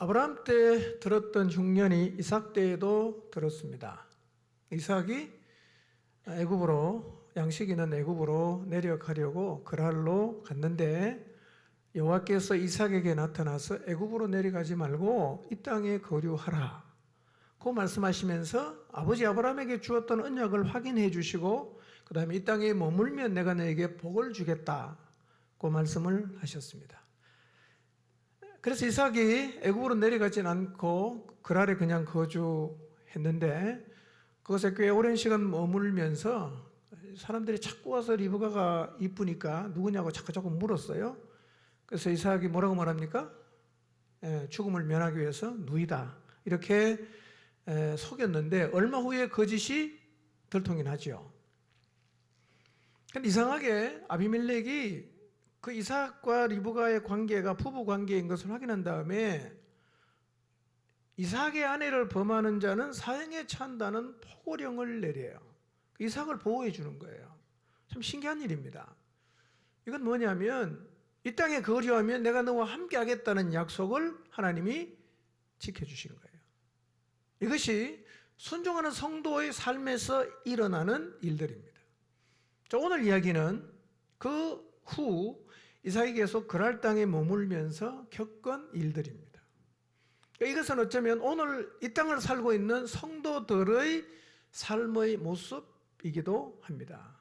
아브라함 때 들었던 흉년이 이삭 때에도 들었습니다. 이삭이 애굽으로, 양식 있는 애굽으로 내려가려고 그랄로 갔는데 여호와께서 이삭에게 나타나서 애굽으로 내려가지 말고 이 땅에 거류하라 고 말씀하시면서 아버지 아브라함에게 주었던 언약을 확인해 주시고 그 다음에 이 땅에 머물면 내가 너에게 복을 주겠다고 말씀을 하셨습니다. 그래서 이삭이 애굽으로 내려가진 않고 그랄에 그냥 거주했는데 그것에 꽤 오랜 시간 머물면서 사람들이 자꾸 와서 리브가가 이쁘니까 누구냐고 자꾸 물었어요. 그래서 이삭이 뭐라고 말합니까? 죽음을 면하기 위해서 누이다 이렇게 속였는데 얼마 후에 거짓이 들통이 나죠. 근데 이상하게 아비멜렉이 그 이삭과 리브가의 관계가 부부 관계인 것을 확인한 다음에 이삭의 아내를 범하는 자는 사형에 처한다는 포고령을 내려요. 이삭을 보호해 주는 거예요. 참 신기한 일입니다. 이건 뭐냐면 이 땅에 거류하면 내가 너와 함께 하겠다는 약속을 하나님이 지켜주신 거예요. 이것이 순종하는 성도의 삶에서 일어나는 일들입니다. 자, 오늘 이야기는 그 후 이삭이 계속 그랄 땅에 머물면서 겪은 일들입니다. 이것은 어쩌면 오늘 이 땅을 살고 있는 성도들의 삶의 모습이기도 합니다.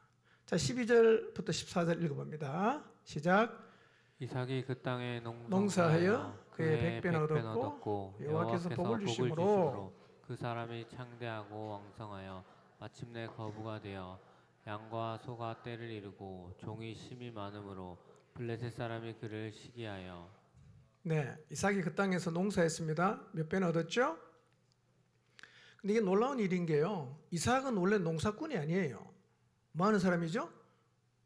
자, 12절부터 14절 읽어봅니다. 시작. 이삭이 그 땅에 농사하여 그의 100배나 얻었고 여호와께서 복을 주심으로 그 사람이 창대하고 왕성하여 마침내 거부가 되어 양과 소가 떼를 이루고 종이 심이 많음으로 블레셋 사람이 그를 시기하여. 네, 이삭이 그 땅에서 농사했습니다. 몇 배나 얻었죠? 근데 이게 놀라운 일인 게요, 이삭은 원래 농사꾼이 아니에요. 뭐 하는 사람이죠?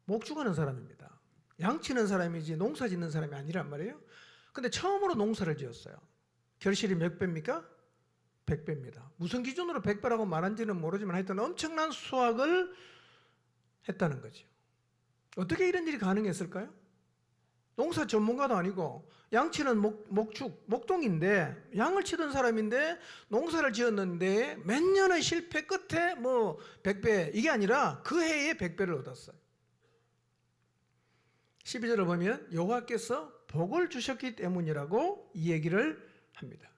목축하는 사람입니다. 양치는 사람이지 농사 짓는 사람이 아니란 말이에요. 근데 처음으로 농사를 지었어요. 결실이 몇 배입니까? 100배입니다. 무슨 기준으로 100배라고 말한지는 모르지만 하여튼 엄청난 수확을 했다는 거죠. 어떻게 이런 일이 가능했을까요? 농사 전문가도 아니고 양치는 목동인데 양을 치던 사람인데 농사를 지었는데 몇 년의 실패 끝에 뭐 100배 이게 아니라 그 해에 100배를 얻었어요. 12절을 보면 여호와께서 복을 주셨기 때문이라고 이 얘기를 합니다.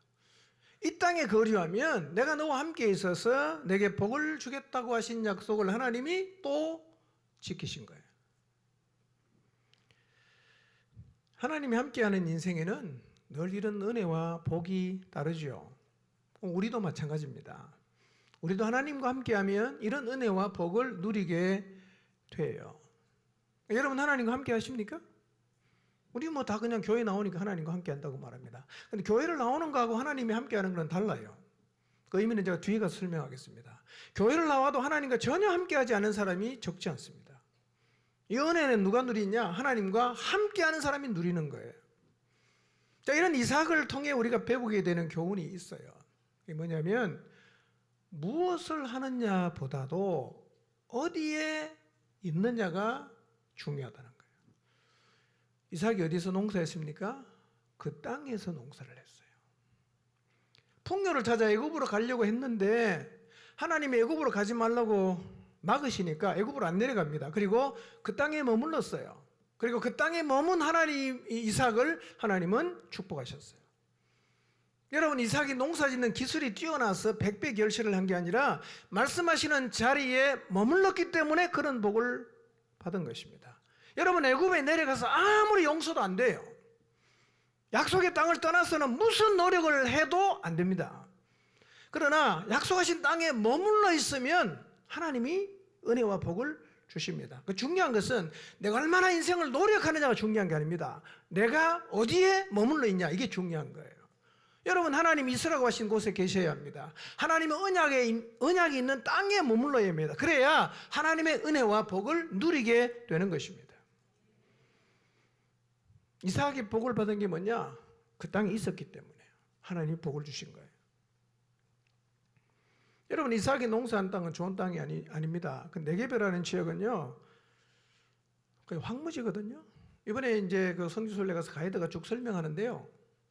이 땅에 거류하면 내가 너와 함께 있어서 내게 복을 주겠다고 하신 약속을 하나님이 또 지키신 거예요. 하나님이 함께하는 인생에는 늘 이런 은혜와 복이 따르죠. 우리도 마찬가지입니다. 우리도 하나님과 함께하면 이런 은혜와 복을 누리게 돼요. 여러분 하나님과 함께 하십니까? 우리 뭐 다 그냥 교회 나오니까 하나님과 함께 한다고 말합니다. 근데 교회를 나오는 거하고 하나님이 함께 하는 건 달라요. 그 의미는 제가 뒤에 가서 설명하겠습니다. 교회를 나와도 하나님과 전혀 함께 하지 않은 사람이 적지 않습니다. 이 은혜는 누가 누리냐? 하나님과 함께 하는 사람이 누리는 거예요. 자, 이런 이삭을 통해 우리가 배우게 되는 교훈이 있어요. 이게 뭐냐면 무엇을 하느냐보다도 어디에 있느냐가 중요하다는 거예요. 이삭이 어디서 농사했습니까? 그 땅에서 농사를 했어요. 풍요를 찾아 애굽으로 가려고 했는데 하나님이 애굽으로 가지 말라고 막으시니까 애굽으로 안 내려갑니다. 그리고 그 땅에 머물렀어요. 그리고 그 땅에 머문 하나님 이삭을 하나님은 축복하셨어요. 여러분 이삭이 농사짓는 기술이 뛰어나서 100배 결실을 한 게 아니라 말씀하시는 자리에 머물렀기 때문에 그런 복을 받은 것입니다. 여러분 애굽에 내려가서 아무리 용서도 안 돼요. 약속의 땅을 떠나서는 무슨 노력을 해도 안 됩니다. 그러나 약속하신 땅에 머물러 있으면 하나님이 은혜와 복을 주십니다. 그 중요한 것은 내가 얼마나 인생을 노력하느냐가 중요한 게 아닙니다. 내가 어디에 머물러 있냐 이게 중요한 거예요. 여러분 하나님이 있으라고 하신 곳에 계셔야 합니다. 하나님의 언약이 있는 땅에 머물러야 합니다. 그래야 하나님의 은혜와 복을 누리게 되는 것입니다. 이삭이 복을 받은 게 뭐냐? 그 땅에 있었기 때문에 하나님이 복을 주신 거예요. 여러분 이삭이 농사한 땅은 좋은 땅이 아닙니다. 그 네게베라는 지역은요 거의 황무지거든요. 이번에 이제 그 성지순례 가서 가이드가 쭉 설명하는데요.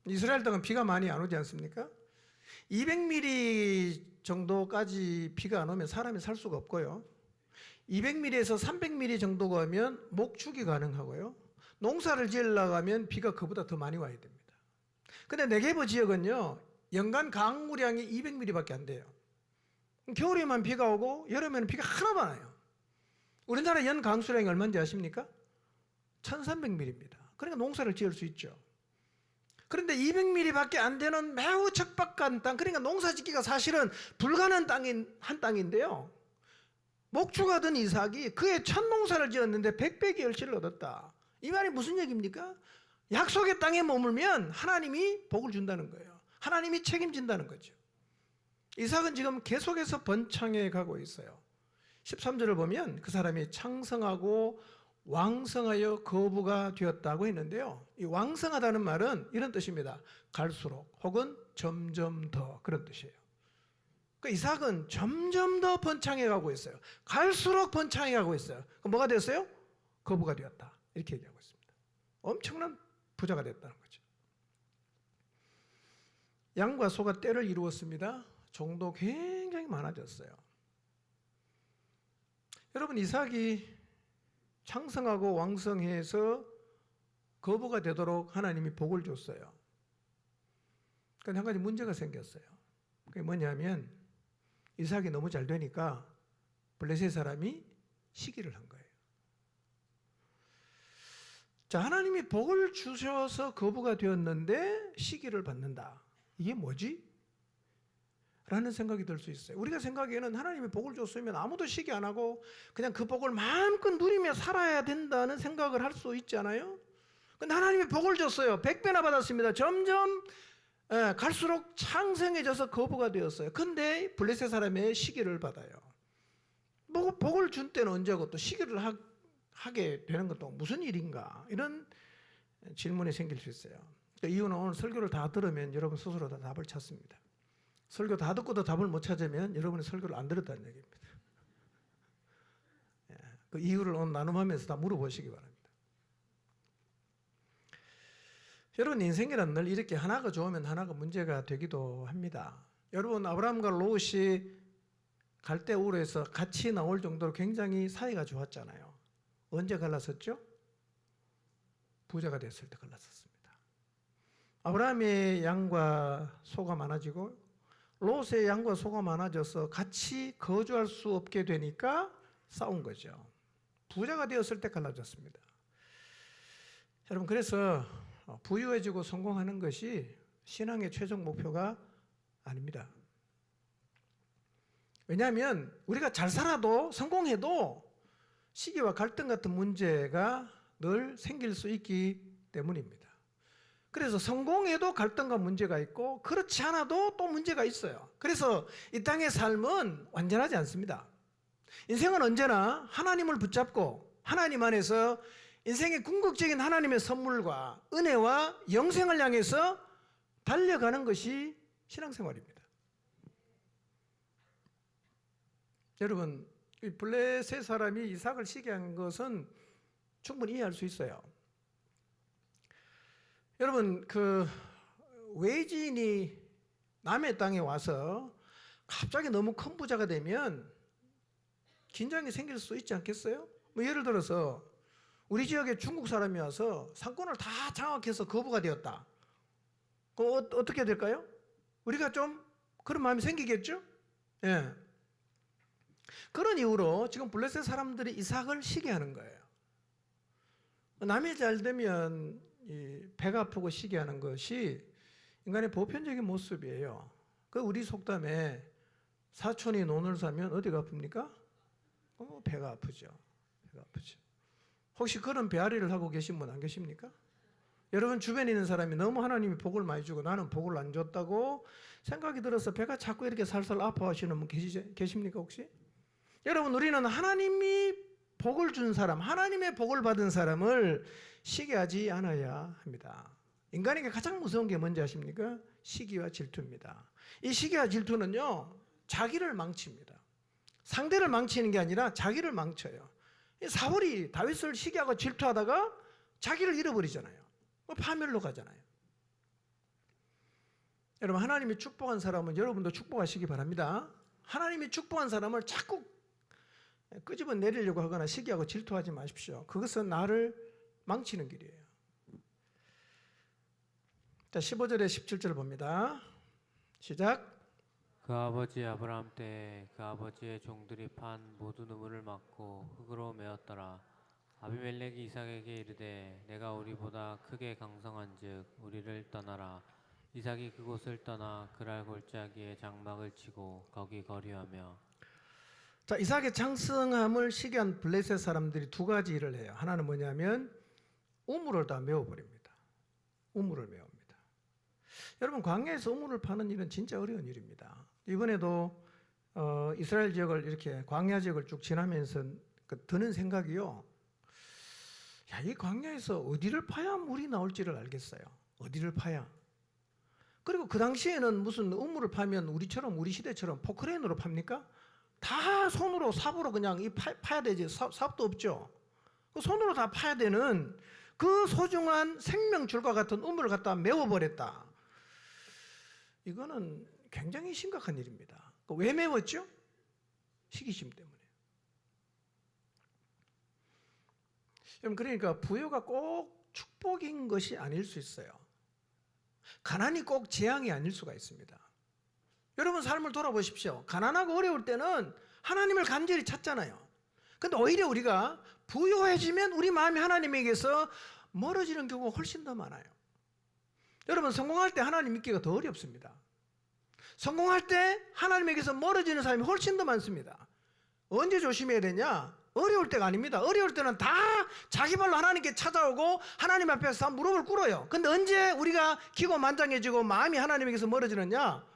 이스라엘 땅은 비가 많이 안 오지 않습니까? 200mm 정도까지 비가 안 오면 사람이 살 수가 없고요. 200mm에서 300mm 정도가 오면 목축이 가능하고요. 농사를 지으려고 하면 비가 그보다 더 많이 와야 됩니다. 근데 네게브 지역은요, 연간 강우량이 200mm밖에 안 돼요. 겨울에만 비가 오고 여름에는 비가 하나도 안 와요. 우리나라 연 강수량이 얼마인지 아십니까? 1300mm입니다. 그러니까 농사를 지을 수 있죠. 그런데 200mm밖에 안 되는 매우 척박한 땅, 그러니까 농사 짓기가 사실은 불가능한 한 땅인데요. 목축하던 이삭이 그의 첫 농사를 지었는데 100배의 열심을 얻었다. 이 말이 무슨 얘기입니까? 약속의 땅에 머물면 하나님이 복을 준다는 거예요. 하나님이 책임진다는 거죠. 이삭은 지금 계속해서 번창해 가고 있어요. 13절을 보면 그 사람이 창성하고 왕성하여 거부가 되었다고 했는데요. 이 왕성하다는 말은 이런 뜻입니다. 갈수록 혹은 점점 더, 그런 뜻이에요. 그러니까 이삭은 점점 더 번창해 가고 있어요. 갈수록 번창해 가고 있어요. 그럼 뭐가 됐어요? 거부가 되었다. 이렇게 얘기하고 있습니다. 엄청난 부자가 됐다는 거죠. 양과 소가 떼를 이루었습니다. 종도 굉장히 많아졌어요. 여러분, 이삭이 창성하고 왕성해서 거부가 되도록 하나님이 복을 줬어요. 그런데 한 가지 문제가 생겼어요. 그게 뭐냐면 이삭이 너무 잘 되니까 블레셋 사람이 시기를 한 거예요. 자, 하나님이 복을 주셔서 거부가 되었는데 시기를 받는다. 이게 뭐지? 라는 생각이 들 수 있어요. 우리가 생각에는 하나님이 복을 줬으면 아무도 시기 안 하고 그냥 그 복을 마음껏 누리며 살아야 된다는 생각을 할 수 있잖아요. 근데 하나님이 복을 줬어요. 100배나 받았습니다. 점점 갈수록 창성해져서 거부가 되었어요. 근데 블레셋 사람의 시기를 받아요. 복을 준 때는 언제고 또 시기를 하게 되는 것도 무슨 일인가, 이런 질문이 생길 수 있어요. 그 이유는 오늘 설교를 다 들으면 여러분 스스로 다 답을 찾습니다. 설교 다 듣고도 답을 못 찾으면 여러분이 설교를 안 들었다는 얘기입니다. 그 이유를 오늘 나눔하면서 다 물어보시기 바랍니다. 여러분, 인생이란 늘 이렇게 하나가 좋으면 하나가 문제가 되기도 합니다. 여러분, 아브라함과 롯이 갈대우르에서 같이 나올 정도로 굉장히 사이가 좋았잖아요. 언제 갈라섰죠? 부자가 됐을 때 갈라섰습니다. 아브라함의 양과 소가 많아지고 롯의 양과 소가 많아져서 같이 거주할 수 없게 되니까 싸운 거죠. 부자가 되었을 때 갈라졌습니다. 여러분, 그래서 부유해지고 성공하는 것이 신앙의 최종 목표가 아닙니다. 왜냐하면 우리가 잘 살아도 성공해도 시기와 갈등 같은 문제가 늘 생길 수 있기 때문입니다. 그래서 성공해도 갈등과 문제가 있고 그렇지 않아도 또 문제가 있어요. 그래서 이 땅의 삶은 완전하지 않습니다. 인생은 언제나 하나님을 붙잡고 하나님 안에서 인생의 궁극적인 하나님의 선물과 은혜와 영생을 향해서 달려가는 것이 신앙생활입니다. 여러분, 이 블레셋 사람이 이삭을 시기한 것은 충분히 이해할 수 있어요. 여러분, 그 외지인이 남의 땅에 와서 갑자기 너무 큰 부자가 되면 긴장이 생길 수 있지 않겠어요? 뭐 예를 들어서 우리 지역에 중국 사람이 와서 상권을 다 장악해서 거부가 되었다. 그럼 어떻게 될까요? 우리가 좀 그런 마음이 생기겠죠? 예. 그런 이유로 지금 블레셋 사람들이 이삭을 시기하는 거예요. 남이 잘 되면 배가 아프고 시기하는 것이 인간의 보편적인 모습이에요. 그 우리 속담에 사촌이 논을 사면 어디가 아픕니까? 배가 아프죠. 배가 아프죠. 혹시 그런 배앓이를 하고 계신 분 안 계십니까? 여러분 주변에 있는 사람이 너무 하나님이 복을 많이 주고 나는 복을 안 줬다고 생각이 들어서 배가 자꾸 이렇게 살살 아파하시는 분 계십니까 혹시? 여러분, 우리는 하나님이 복을 준 사람, 하나님의 복을 받은 사람을 시기하지 않아야 합니다. 인간에게 가장 무서운 게 뭔지 아십니까? 시기와 질투입니다. 이 시기와 질투는요, 자기를 망칩니다. 상대를 망치는 게 아니라 자기를 망쳐요. 사울이 다윗을 시기하고 질투하다가 자기를 잃어버리잖아요. 파멸로 가잖아요. 여러분, 하나님이 축복한 사람은 여러분도 축복하시기 바랍니다. 하나님이 축복한 사람을 자꾸 끄집어 내리려고 하거나 시기하고 질투하지 마십시오. 그것은 나를 망치는 길이에요. 자, 15절에 17절 봅니다. 시작. 그 아버지 아브라함 때에 그 아버지의 종들이 판 모든 우물을 막고 흙으로 메었더라. 아비멜렉이 이삭에게 이르되 내가 우리보다 크게 강성한즉 우리를 떠나라. 이삭이 그곳을 떠나 그랄 골짜기에 장막을 치고 거기 거류하며. 자, 이삭의 장성함을 시기한 블레셋 사람들이 두 가지 일을 해요. 하나는 뭐냐면 우물을 다 메워버립니다. 우물을 메웁니다. 여러분, 광야에서 우물을 파는 일은 진짜 어려운 일입니다. 이번에도 이스라엘 지역을 이렇게 광야 지역을 쭉 지나면서 드는 생각이요. 야, 이 광야에서 어디를 파야 물이 나올지를 알겠어요. 어디를 파야. 그리고 그 당시에는 무슨 우물을 파면 우리 시대처럼 포크레인으로 팝니까? 다 손으로 삽으로 그냥 파야 되지. 삽도 없죠. 손으로 다 파야 되는 그 소중한 생명줄과 같은 우물을 갖다 메워버렸다. 이거는 굉장히 심각한 일입니다. 왜 메웠죠? 시기심 때문에. 여러분, 그러니까 부요가 꼭 축복인 것이 아닐 수 있어요. 가난이 꼭 재앙이 아닐 수가 있습니다. 여러분, 삶을 돌아보십시오. 가난하고 어려울 때는 하나님을 간절히 찾잖아요. 근데 오히려 우리가 부요해지면 우리 마음이 하나님에게서 멀어지는 경우가 훨씬 더 많아요. 여러분, 성공할 때 하나님 믿기가 더 어렵습니다. 성공할 때 하나님에게서 멀어지는 사람이 훨씬 더 많습니다. 언제 조심해야 되냐? 어려울 때가 아닙니다. 어려울 때는 다 자기 발로 하나님께 찾아오고 하나님 앞에서 다 무릎을 꿇어요. 근데 언제 우리가 기고만장해지고 마음이 하나님에게서 멀어지느냐?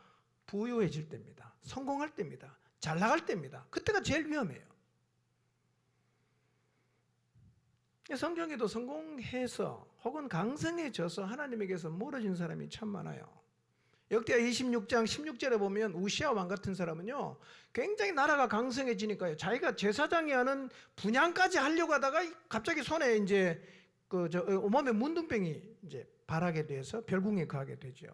부유해질 때입니다. 성공할 때입니다. 잘 나갈 때입니다. 그때가 제일 위험해요. 성경에도 성공해서 혹은 강성해져서 하나님에게서 멀어진 사람이 참 많아요. 역대하 26장 16절에 보면 우시아 왕 같은 사람은요, 굉장히 나라가 강성해지니까요, 자기가 제사장이 하는 분양까지 하려고 하다가 갑자기 손에 이제 온몸에 문둥병이 이제 발하게 돼서 별궁에 가게 되죠.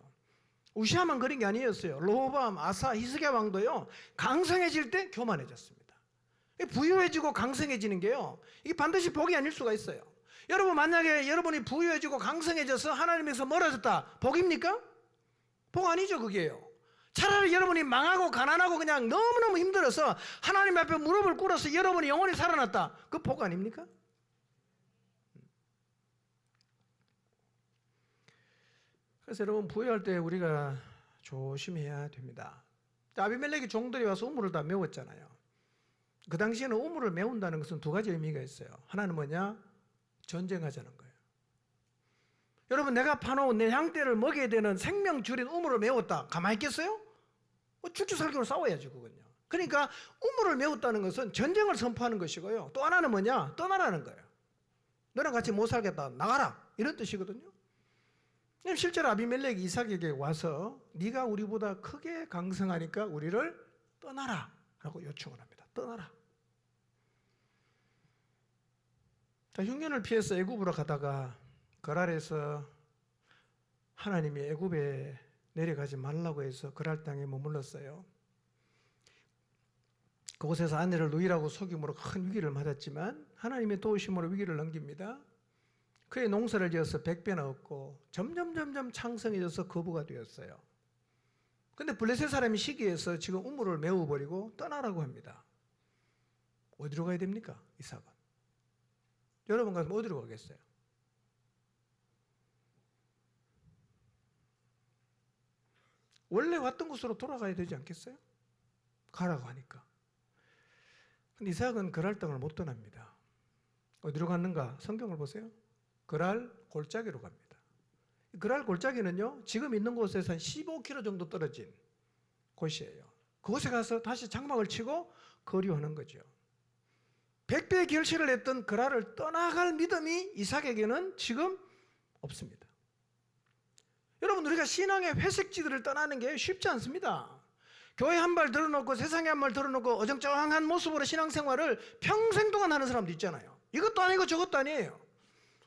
우시아만 그런 게 아니었어요. 로호밤, 아사, 히스기야 왕도요, 강성해질 때 교만해졌습니다. 부유해지고 강성해지는 게요, 이게 반드시 복이 아닐 수가 있어요. 여러분, 만약에 여러분이 부유해지고 강성해져서 하나님에서 멀어졌다, 복입니까? 복 아니죠, 그게요. 차라리 여러분이 망하고 가난하고 그냥 너무너무 힘들어서 하나님 앞에 무릎을 꿇어서 여러분이 영원히 살아났다, 그 복 아닙니까? 그래서 여러분, 부유할 때 우리가 조심해야 됩니다. 아비멜렉이 종들이 와서 우물을 다 메웠잖아요. 그 당시에는 우물을 메운다는 것은 두 가지 의미가 있어요. 하나는 뭐냐? 전쟁하자는 거예요. 여러분, 내가 파놓은 내 양떼를 먹여야 되는 생명줄인 우물을 메웠다. 가만히 있겠어요? 죽기 살기로 싸워야지, 그건요. 그러니까 우물을 메웠다는 것은 전쟁을 선포하는 것이고요. 또 하나는 뭐냐? 떠나라는 거예요. 너랑 같이 못 살겠다, 나가라, 이런 뜻이거든요. 실제로 아비멜렉이 이삭에게 와서 네가 우리보다 크게 강성하니까 우리를 떠나라 라고 요청을 합니다. 떠나라. 흉년을 피해서 애굽으로 가다가 거랄에서 하나님이 애굽에 내려가지 말라고 해서 거랄 땅에 머물렀어요. 그곳에서 아내를 누이라고 속임으로 큰 위기를 맞았지만 하나님의 도우심으로 위기를 넘깁니다. 그의 농사를 지어서 100배나 얻고 점점 창성해져서 거부가 되었어요. 근데 블레셋 사람이 시기해서 지금 우물을 메워버리고 떠나라고 합니다. 어디로 가야 됩니까? 이삭은. 여러분 같으면 어디로 가겠어요? 원래 왔던 곳으로 돌아가야 되지 않겠어요? 가라고 하니까. 근데 이삭은 그랄 땅을 못 떠납니다. 어디로 갔는가? 성경을 보세요. 그랄 골짜기로 갑니다. 그랄 골짜기는요, 지금 있는 곳에서 한 15km 정도 떨어진 곳이에요. 그곳에 가서 다시 장막을 치고 거류하는 거죠. 100배의 결실을 했던 그랄을 떠나갈 믿음이 이삭에게는 지금 없습니다. 여러분, 우리가 신앙의 회색지들을 떠나는 게 쉽지 않습니다. 교회 한 발 들어놓고 세상에 한 발 들어놓고 어정쩡한 모습으로 신앙생활을 평생 동안 하는 사람도 있잖아요. 이것도 아니고 저것도 아니에요.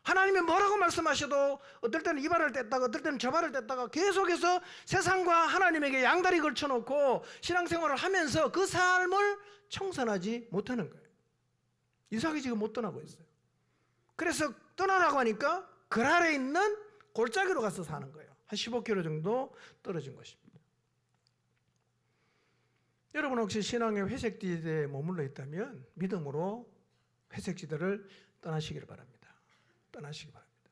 하나님이 뭐라고 말씀하셔도 어떨 때는 이 발을 뗐다가 어떨 때는 저 발을 뗐다가 계속해서 세상과 하나님에게 양다리 걸쳐놓고 신앙생활을 하면서 그 삶을 청산하지 못하는 거예요. 이삭이 지금 못 떠나고 있어요. 그래서 떠나라고 하니까 글 아래 있는 골짜기로 가서 사는 거예요. 한 15km 정도 떨어진 것입니다. 여러분 혹시 신앙의 회색지대에 머물러 있다면 믿음으로 회색지대를 떠나시기를 바랍니다. 떠나시기 바랍니다.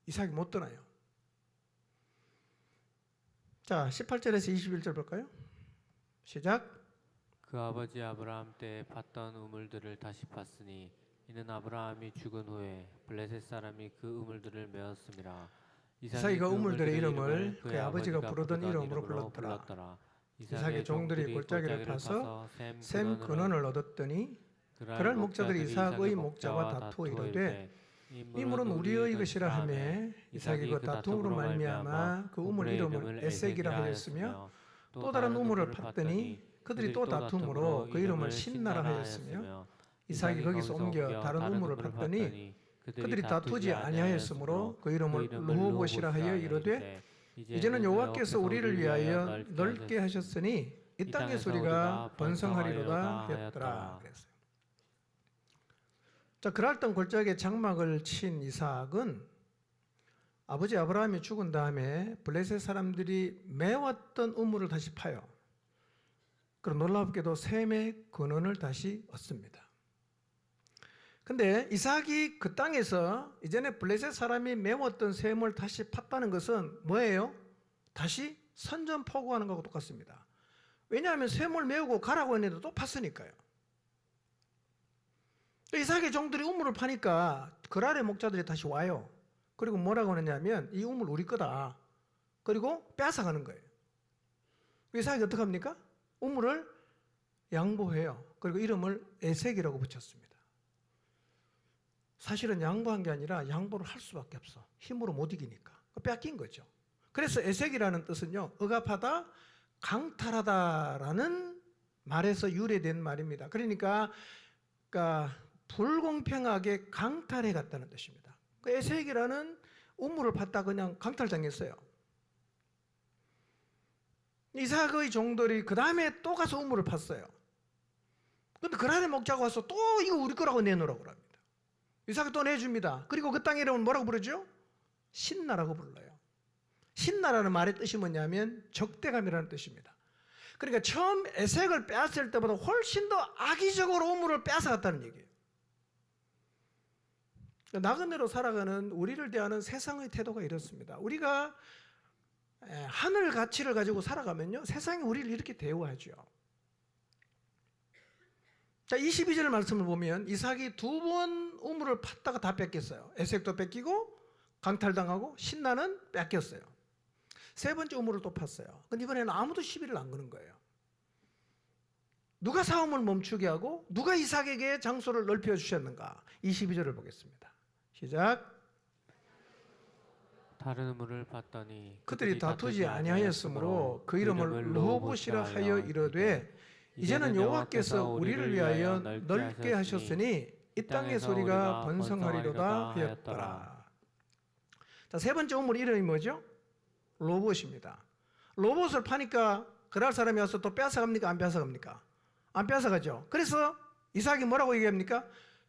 이삭이 못 떠나요. 자, 18절에서 21절 볼까요? 시작. 그 아버지 아브라함 때 팠던 우물들을 다시 팠으니 이는 아브라함이 죽은 후에 블레셋 사람이 그 우물들을 메었음이라. 이삭이 그 우물들의 이름을 그의 아버지가 부르던 이름으로 불렀더라. 이삭의 종들이 골짜기를 파서 샘 근원을 얻었더니 그럴 목자들이 이삭의 목자와 다투어 이르되 이 물은 우리의 것이라 하매 이삭이 그 다툼으로 말미암아 그 우물 이름을 에색이라 하였으며 또 다른 우물을 팠더니 그들이 또 다툼으로 그 이름을 신나라 하였으며 이삭이 거기서 옮겨 다른 우물을 팠더니 그들이 다투지 아니하였으므로 그 이름을 르호봇이라 하여 이르되 이제는 여호와께서 우리를 위하여 넓게 하셨으니 이 땅에서 우리가 번성하리로다 하였더라. 그랬어요. 자, 그랄던 골짜기에 장막을 친 이삭은 아버지 아브라함이 죽은 다음에 블레셋 사람들이 메웠던 우물을 다시 파요. 그럼 놀랍게도 샘의 근원을 다시 얻습니다. 근데 이삭이 그 땅에서 이전에 블레셋 사람이 메웠던 샘을 다시 팠다는 것은 뭐예요? 다시 선전포고하는 것과 똑같습니다. 왜냐하면 샘을 메우고 가라고 했는데 또 팠으니까요. 이삭의 종들이 우물을 파니까 그랄의 목자들이 다시 와요. 그리고 뭐라고 하느냐면 이 우물 우리 거다. 그리고 빼앗아가는 거예요. 이삭이 어떻게 합니까? 우물을 양보해요. 그리고 이름을 에색이라고 붙였습니다. 사실은 양보한 게 아니라 양보를 할 수밖에 없어. 힘으로 못 이기니까. 뺏긴 거죠. 그래서 에색이라는 뜻은요, 억압하다, 강탈하다라는 말에서 유래된 말입니다. 그러니까 불공평하게 강탈해 갔다는 뜻입니다. 에색이라는 우물을 팠다 그냥 강탈당했어요. 이삭의 종들이 그 다음에 또 가서 우물을 팠어요. 근데 그날의 목자가 와서 또 이거 우리 거라고 내놓으라고 합니다. 이삭이 또 내줍니다. 그리고 그 땅의 이름은 뭐라고 부르죠? 신나라고 불러요. 신나라는 말의 뜻이 뭐냐면 적대감이라는 뜻입니다. 그러니까 처음 에색을 빼앗을 때보다 훨씬 더 악의적으로 우물을 빼앗아갔다는 얘기예요. 나그네로 살아가는 우리를 대하는 세상의 태도가 이렇습니다. 우리가 하늘 가치를 가지고 살아가면요, 세상이 우리를 이렇게 대우하죠. 자, 22절 말씀을 보면 이삭이 두 번 우물을 팠다가 다 뺏겼어요. 에색도 뺏기고 강탈당하고 신나는 뺏겼어요. 세 번째 우물을 또 팠어요. 근데 이번에는 아무도 시비를 안 거는 거예요. 누가 싸움을 멈추게 하고 누가 이삭에게 장소를 넓혀 주셨는가? 22절을 보겠습니다. 시작. 다른 우물을 봤더니 그들이 다투지 아니하였으므로 그 이름을 르호봇이라 하여 이르되 이제는 여호와께서 우리를 위하여 넓게 하셨으니 이 땅의 소리가 번성하리로다 하였더라. 자, 세 번째 우물 이름이 뭐죠? 르호봇입니다. 르호봇을 파니까 그랄 사람이 와서 또 뺏어갑니까? 안 뺏어갑니까? 안 뺏어가죠. 그래서 이삭이 뭐라고 얘기합니까?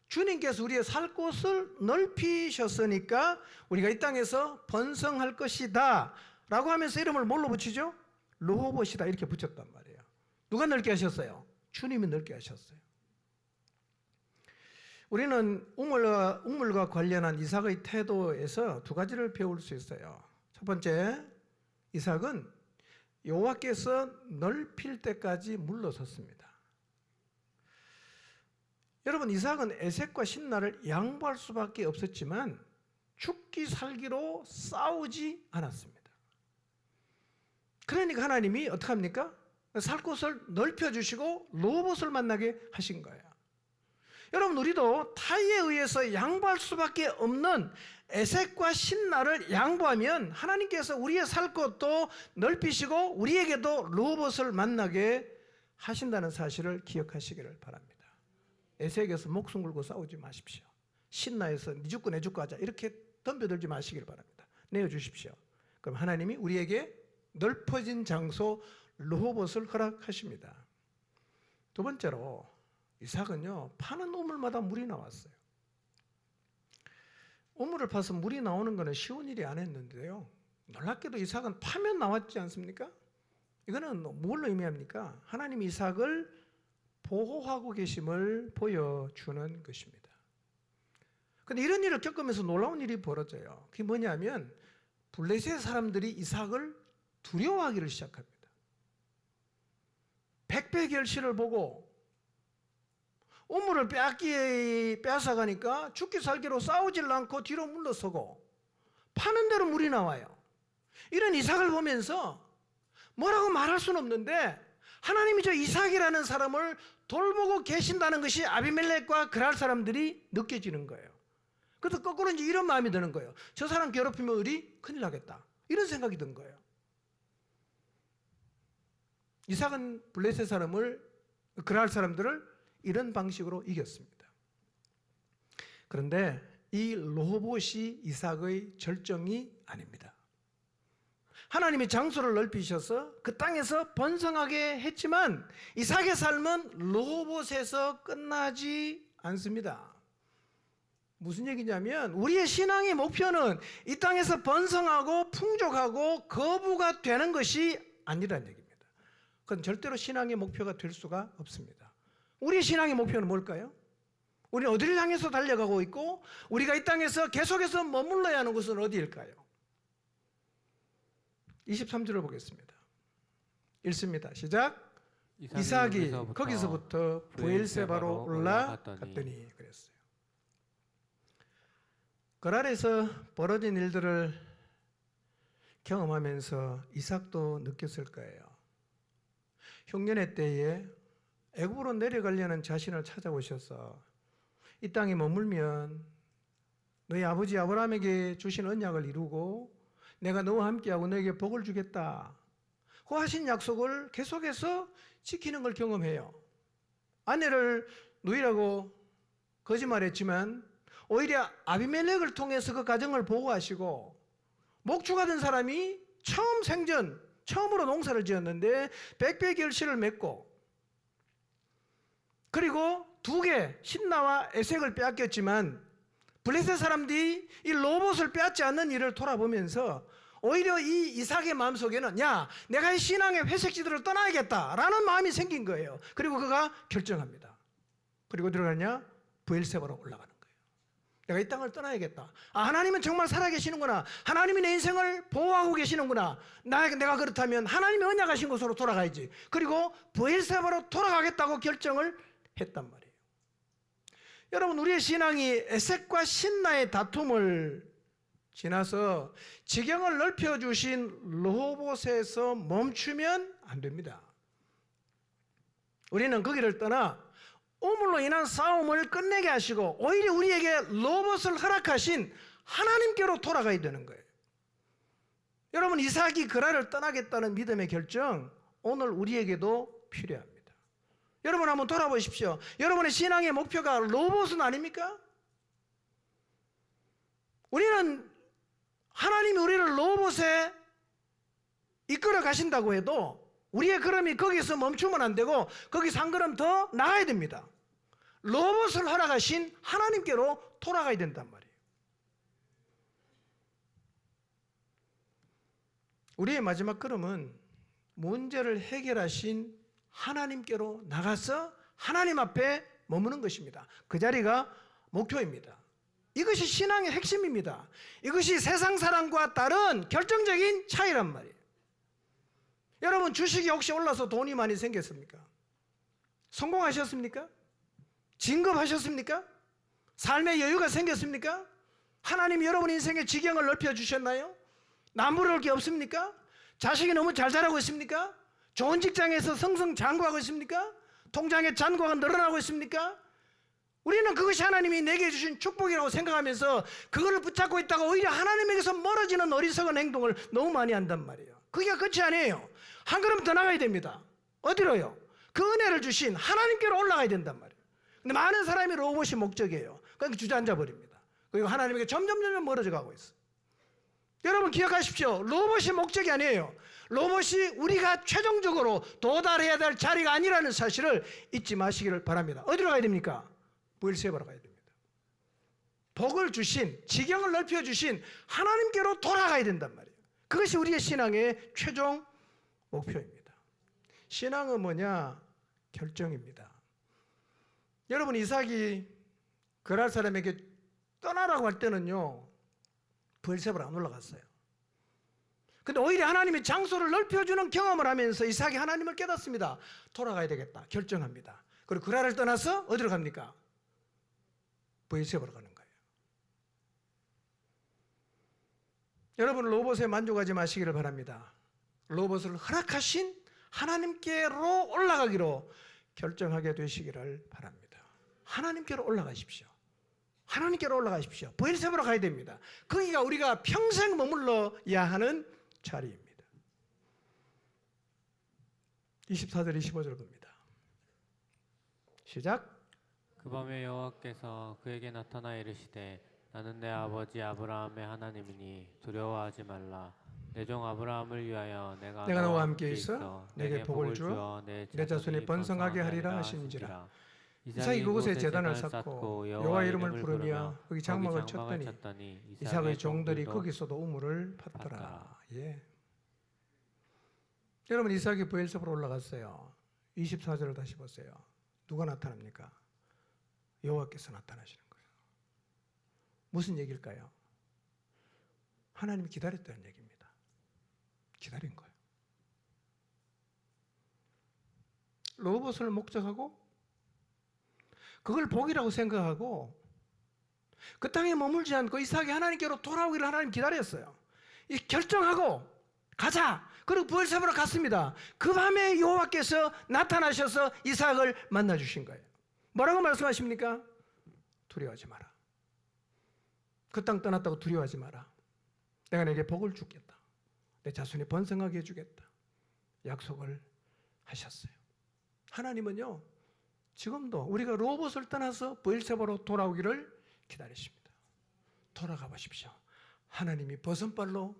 주님께서 우리의 살 곳을 넓히셨으니까 우리가 이 땅에서 번성할 것이다 라고 하면서 이름을 뭘로 붙이죠? 르호봇이다 이렇게 붙였단 말이에요. 누가 넓게 하셨어요? 주님이 넓게 하셨어요. 우리는 우물과 관련한 이삭의 태도에서 두 가지를 배울 수 있어요. 첫 번째, 이삭은 여호와께서 넓힐 때까지 물러섰습니다. 여러분, 이삭은 에색과 신나를 양보할 수밖에 없었지만 죽기 살기로 싸우지 않았습니다. 그러니까 하나님이 어떻게 합니까? 살 곳을 넓혀주시고 르호봇을 만나게 하신 거예요. 여러분, 우리도 타의에 의해서 양보할 수밖에 없는 에색과 신나를 양보하면 하나님께서 우리의 살 곳도 넓히시고 우리에게도 르호봇을 만나게 하신다는 사실을 기억하시기를 바랍니다. 에색에서 목숨 걸고 싸우지 마십시오. 신나해서 네 죽고 내 죽고 하자 이렇게 덤벼들지 마시길 바랍니다. 내어주십시오. 그럼 하나님이 우리에게 넓어진 장소 르호봇을 허락하십니다. 두 번째로 이삭은요, 파는 우물마다 물이 나왔어요. 우물을 파서 물이 나오는 것은 쉬운 일이 아니었는데요, 놀랍게도 이삭은 파면 나왔지 않습니까? 이거는 뭘로 의미합니까? 하나님이 이삭을 보호하고 계심을 보여주는 것입니다. 그런데 이런 일을 겪으면서 놀라운 일이 벌어져요. 그게 뭐냐면 블레셋 사람들이 이삭을 두려워하기를 시작합니다. 백배결실을 보고 우물을 빼앗아가니까 죽기 살기로 싸우질 않고 뒤로 물러서고 파는 대로 물이 나와요. 이런 이삭을 보면서 뭐라고 말할 수는 없는데 하나님이 저 이삭이라는 사람을 돌보고 계신다는 것이 아비멜렉과 그랄 사람들이 느껴지는 거예요. 그래서 거꾸로 이제 이런 마음이 드는 거예요. 저 사람 괴롭히면 우리 큰일 나겠다. 이런 생각이 든 거예요. 이삭은 블레셋 사람을, 그랄 사람들을 이런 방식으로 이겼습니다. 그런데 이 르호봇이 이삭의 절정이 아닙니다. 하나님이 장소를 넓히셔서 그 땅에서 번성하게 했지만 이삭의 삶은 르호봇에서 끝나지 않습니다. 무슨 얘기냐면 우리의 신앙의 목표는 이 땅에서 번성하고 풍족하고 거부가 되는 것이 아니라는 얘기입니다. 그건 절대로 신앙의 목표가 될 수가 없습니다. 우리의 신앙의 목표는 뭘까요? 우리는 어디를 향해서 달려가고 있고 우리가 이 땅에서 계속해서 머물러야 하는 곳은 어디일까요? 23절을 보겠습니다. 읽습니다. 시작. 이삭이 거기서부터 브엘세바로 올라갔더니 그랬어요. 그랄에서 벌어진 일들을 경험하면서 이삭도 느꼈을 거예요. 흉년의 때에 애굽으로 내려가려는 자신을 찾아오셔서 이 땅에 머물면 너희 아버지 아브라함에게 주신 언약을 이루고 내가 너와 함께하고 너에게 복을 주겠다 그 하신 약속을 계속해서 지키는 걸 경험해요. 아내를 누이라고 거짓말했지만 오히려 아비멜렉을 통해서 그 가정을 보호하시고 목주가 된 사람이 처음으로 농사를 지었는데 백배결실을 맺고 그리고 두 개 신나와 에색을 빼앗겼지만 블레셋 사람들이 이 르호봇을 빼앗지 않는 일을 돌아보면서 오히려 이 이삭의 마음속에는 야 내가 이 신앙의 회색지들을 떠나야겠다라는 마음이 생긴 거예요. 그리고 그가 결정합니다. 그리고 들어가냐? 브엘세바로 올라가는 거예요. 내가 이 땅을 떠나야겠다. 하나님은 정말 살아계시는구나. 하나님이 내 인생을 보호하고 계시는구나. 내가 그렇다면 하나님이 언약하신 곳으로 돌아가야지. 그리고 브엘세바로 돌아가겠다고 결정을 했단 말이에요. 여러분 우리의 신앙이 에색과 신나의 다툼을 지나서 지경을 넓혀주신 르호봇에서 멈추면 안 됩니다. 우리는 거기를 떠나 우물로 인한 싸움을 끝내게 하시고 오히려 우리에게 르호봇을 허락하신 하나님께로 돌아가야 되는 거예요. 여러분 이삭이 그랄을 떠나겠다는 믿음의 결정 오늘 우리에게도 필요합니다. 여러분 한번 돌아보십시오. 여러분의 신앙의 목표가 르호봇은 아닙니까? 우리는 하나님이 우리를 르호봇에 이끌어 가신다고 해도 우리의 걸음이 거기서 멈추면 안 되고 거기서 한 걸음 더 나가야 됩니다. 르호봇을 허락하신 하나님께로 돌아가야 된단 말이에요. 우리의 마지막 걸음은 문제를 해결하신 하나님께로 나가서 하나님 앞에 머무는 것입니다. 그 자리가 목표입니다. 이것이 신앙의 핵심입니다. 이것이 세상 사람과 다른 결정적인 차이란 말이에요. 여러분 주식이 혹시 올라서 돈이 많이 생겼습니까? 성공하셨습니까? 진급하셨습니까? 삶의 여유가 생겼습니까? 하나님이 여러분 인생의 지경을 넓혀주셨나요? 남부러울 게 없습니까? 자식이 너무 잘 자라고 있습니까? 좋은 직장에서 승승장구하고 있습니까? 통장에 잔고가 늘어나고 있습니까? 우리는 그것이 하나님이 내게 주신 축복이라고 생각하면서 그거를 붙잡고 있다가 오히려 하나님에게서 멀어지는 어리석은 행동을 너무 많이 한단 말이에요. 그게 끝이 아니에요. 한 걸음 더 나가야 됩니다. 어디로요? 그 은혜를 주신 하나님께로 올라가야 된단 말이에요. 근데 많은 사람이 르호봇이 목적이에요. 그러니까 주저앉아 버립니다. 그리고 하나님에게 점점 멀어져 가고 있어요. 여러분 기억하십시오. 로봇이 목적이 아니에요. 로봇이 우리가 최종적으로 도달해야 될 자리가 아니라는 사실을 잊지 마시기를 바랍니다. 어디로 가야 됩니까? 브엘세바로 가야 됩니다. 복을 주신, 지경을 넓혀주신 하나님께로 돌아가야 된단 말이에요. 그것이 우리의 신앙의 최종 목표입니다. 신앙은 뭐냐? 결정입니다. 여러분 이삭이 그랄 사람에게 떠나라고 할 때는요, 브엘세바로 안 올라갔어요. 근데 오히려 하나님이 장소를 넓혀주는 경험을 하면서 이삭이 하나님을 깨닫습니다. 돌아가야 되겠다. 결정합니다. 그리고 그랄을 떠나서 어디로 갑니까? 브엘세바로 가는 거예요. 여러분 로봇에 만족하지 마시기를 바랍니다. 로봇을 허락하신 하나님께로 올라가기로 결정하게 되시기를 바랍니다. 하나님께로 올라가십시오. 하나님께로 올라가십시오. 브엘세바로 가야 됩니다. 거기가 우리가 평생 머물러야 하는 자리입니다. 24절 25절 봅니다. 시작. 그 밤에 여호와께서 그에게 나타나 이르시되 나는 내 아버지 아브라함의 하나님이니 두려워하지 말라. 내 종 아브라함을 위하여 내가 너와 함께 있어 내게 복을 주어 내 자손이 번성하게 하리라 하시니라. 이삭이 그곳에 제단을 쌓고 여호와 이름을 부르며 거기 장막을 쳤더니 이삭의 종들이 거기서도 우물을 팠더라. 예. 여러분 이삭이 브엘세바로 올라갔어요. 24절을 다시 보세요. 누가 나타납니까? 여호와께서 나타나시는 거예요. 무슨 얘기일까요? 하나님이 기다렸다는 얘기입니다. 기다린 거예요. 로봇을 목적하고 그걸 복이라고 생각하고 그 땅에 머물지 않고 이삭이 하나님께로 돌아오기를 하나님 기다렸어요. 이 결정하고 가자. 그리고 브엘세바로 갔습니다. 그 밤에 여호와께서 나타나셔서 이삭을 만나 주신 거예요. 뭐라고 말씀하십니까? 두려워하지 마라. 그 땅 떠났다고 두려워하지 마라. 내가 내게 복을 주겠다. 내 자손이 번성하게 해주겠다. 약속을 하셨어요. 하나님은요 지금도 우리가 로봇을 떠나서 브엘세바로 돌아오기를 기다리십니다. 돌아가 보십시오. 하나님이 버선발로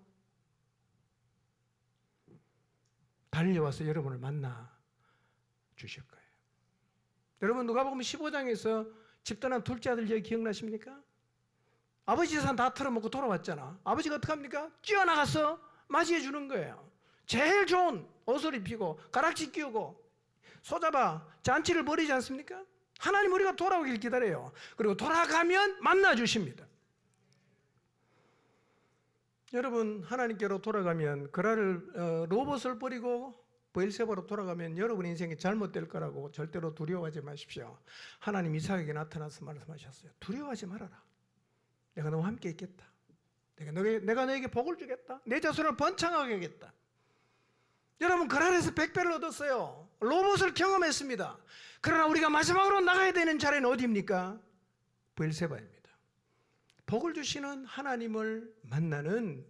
달려와서 여러분을 만나 주실 거예요. 여러분 누가복음 15장에서 집 떠난 둘째 아들 얘기 기억나십니까? 아버지 재산 다 털어먹고 돌아왔잖아. 아버지가 어떻게 합니까? 뛰어나가서 맞이해 주는 거예요. 제일 좋은 옷을 입히고 가락지 끼우고 소잡아 잔치를 벌이지 않습니까? 하나님 우리가 돌아오길 기다려요. 그리고 돌아가면 만나 주십니다. 여러분 하나님께로 돌아가면 그랄을 로봇을 버리고 브엘세바로 돌아가면 여러분 인생이 잘못될 거라고 절대로 두려워하지 마십시오. 하나님 이삭에게 나타나서 말씀하셨어요. 두려워하지 말아라. 내가 너와 함께 있겠다. 내가 너에게 복을 주겠다. 내 자손을 번창하게 하겠다. 여러분 그랄에서 100배를 얻었어요. 로봇을 경험했습니다. 그러나 우리가 마지막으로 나가야 되는 자리는 어디입니까? 브엘세바입니다. 복을 주시는 하나님을 만나는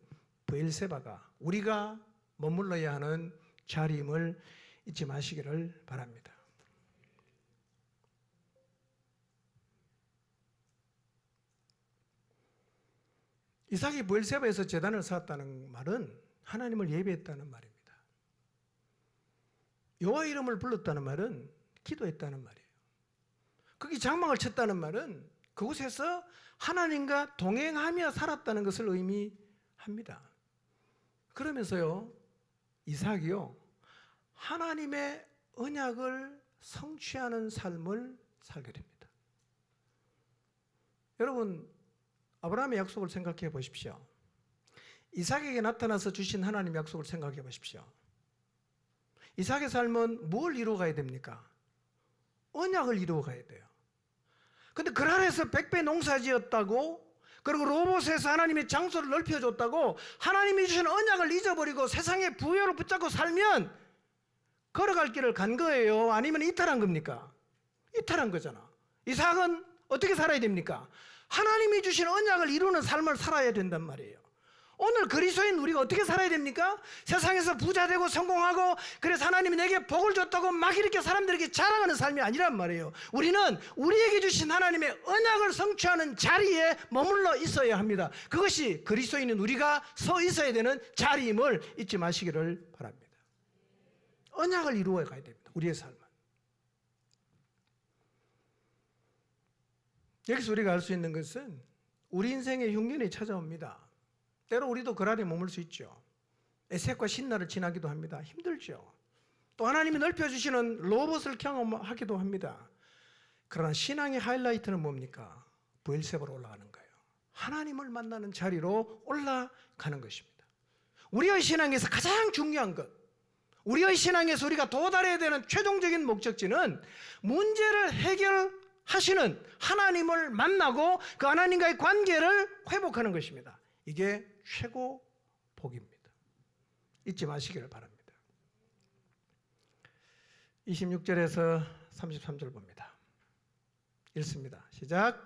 브엘세바가 우리가 머물러야 하는 자리임을 잊지 마시기를 바랍니다. 이삭이 브엘세바에서 제단을 쌓았다는 말은 하나님을 예배했다는 말입니다. 여호와 이름을 불렀다는 말은 기도했다는 말이에요. 거기 장막을 쳤다는 말은 그곳에서 하나님과 동행하며 살았다는 것을 의미합니다. 그러면서요 이삭이요 하나님의 언약을 성취하는 삶을 살게 됩니다. 여러분 아브라함의 약속을 생각해 보십시오. 이삭에게 나타나서 주신 하나님의 약속을 생각해 보십시오. 이삭의 삶은 뭘 이루어가야 됩니까? 언약을 이루어가야 돼요. 근데 그랄에서 100배 농사지었다고 그리고 로봇에서 하나님의 장소를 넓혀줬다고 하나님이 주신 언약을 잊어버리고 세상의 부여를 붙잡고 살면 걸어갈 길을 간 거예요? 아니면 이탈한 겁니까? 이탈한 거잖아. 이삭은 어떻게 살아야 됩니까? 하나님이 주신 언약을 이루는 삶을 살아야 된단 말이에요. 오늘 그리스도인 우리가 어떻게 살아야 됩니까? 세상에서 부자 되고 성공하고 그래서 하나님이 내게 복을 줬다고 막 이렇게 사람들에게 자랑하는 삶이 아니란 말이에요. 우리는 우리에게 주신 하나님의 언약을 성취하는 자리에 머물러 있어야 합니다. 그것이 그리스도인인 우리가 서 있어야 되는 자리임을 잊지 마시기를 바랍니다. 언약을 이루어 가야 됩니다. 우리의 삶은. 여기서 우리가 알 수 있는 것은 우리 인생의 흉년이 찾아옵니다. 때로 우리도 그 안에 머물 수 있죠. 애색과 신나를 지나기도 합니다. 힘들죠. 또 하나님이 넓혀주시는 로봇을 경험하기도 합니다. 그러나 신앙의 하이라이트는 뭡니까? 브엘세바로 올라가는 거예요. 하나님을 만나는 자리로 올라가는 것입니다. 우리의 신앙에서 가장 중요한 것, 우리의 신앙에서 우리가 도달해야 되는 최종적인 목적지는 문제를 해결하시는 하나님을 만나고 그 하나님과의 관계를 회복하는 것입니다. 이게 최고 복입니다. 잊지 마시기를 바랍니다. 26절에서 33절 봅니다. 읽습니다. 시작.